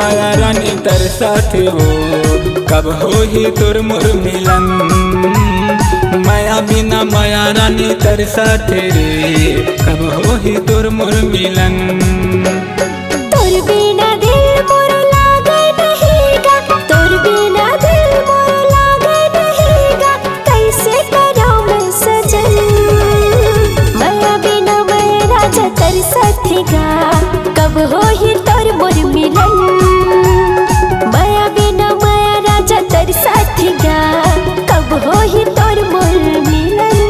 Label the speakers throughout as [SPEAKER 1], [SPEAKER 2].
[SPEAKER 1] माया रानी तरसत हो, कब हो ही तुर मोर मिलन। माया बिना माया रानी तरसत रे, कब हो ही तुर मोर मिलन।
[SPEAKER 2] तोर बिना दिल मोर लागे नहींगा, तोर बिना दिल मोर लागे नहींगा, कैसे करूं मैं सजन। माया बिना मैं राजा तरसतेगा, कब हो ही तोर मोर मिलन। माया बिना माया राजा तरसतेगा, कब हो ही तोर मोर मिलन।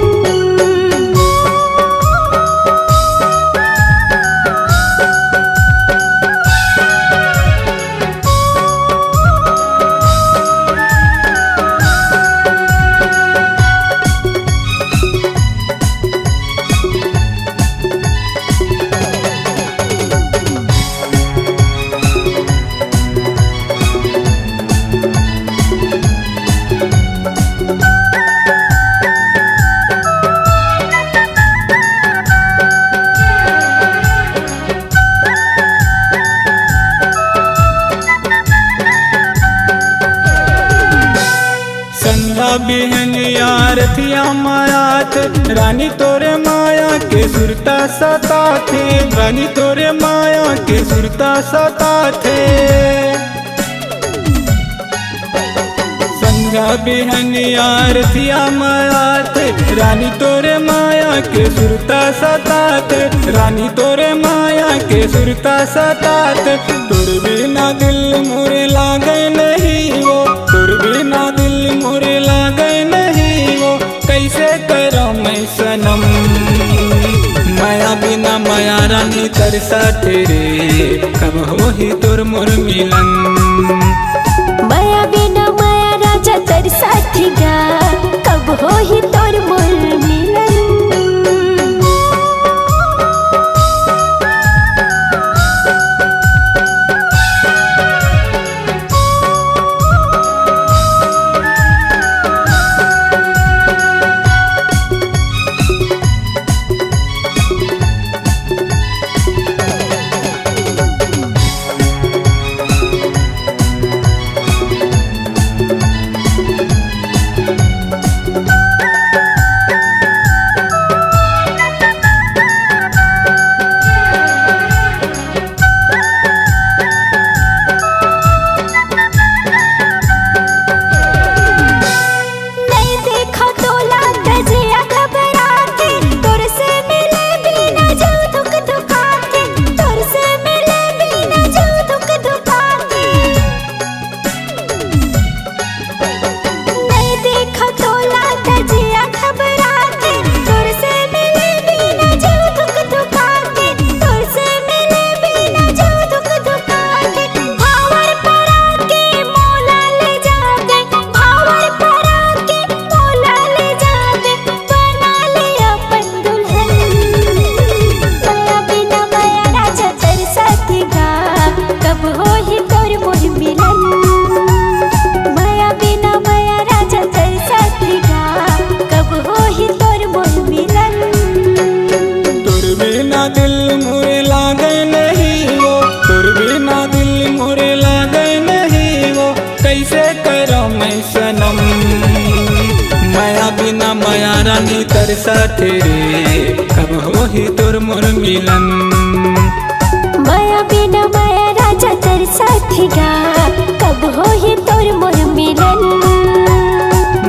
[SPEAKER 1] बिहनिया रथिया मायात, रानी तोरे माया के सुरता सता थे, रानी तोरे माया के सुरता सता थे। संगा बिहनिया रथिया मायात, रानी तोरे माया के सुरता सता थे, रानी तोरे माया के सुरता सता थे। तुर बिना दिल मोरे लागे नहीं वो, तुर बिना दिल मोरे लागे नहीं वो, कैसे करूं मैं सनम। माया बिना माया रानी तरसत रे, कब हो ही तुर मोर मिलन।
[SPEAKER 2] माया बिना माया राजा तरसतेगा, कब हो ही तोर मोर मिलन।
[SPEAKER 1] माया बिना माया रानी तरसत रे, कब हो ही तुर मोर मिलन।
[SPEAKER 2] माया बिना माया राजा तरसतेगा, कब हो ही तोर मोर मिलन।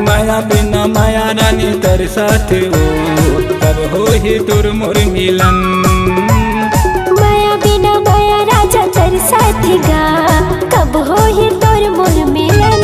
[SPEAKER 1] माया बिना माया रानी तरसत हो, कब हो ही तुर मोर मिलन।
[SPEAKER 2] माया बिना माया राजा तरसतेगा, कब हो ही तोर मोर मिलन।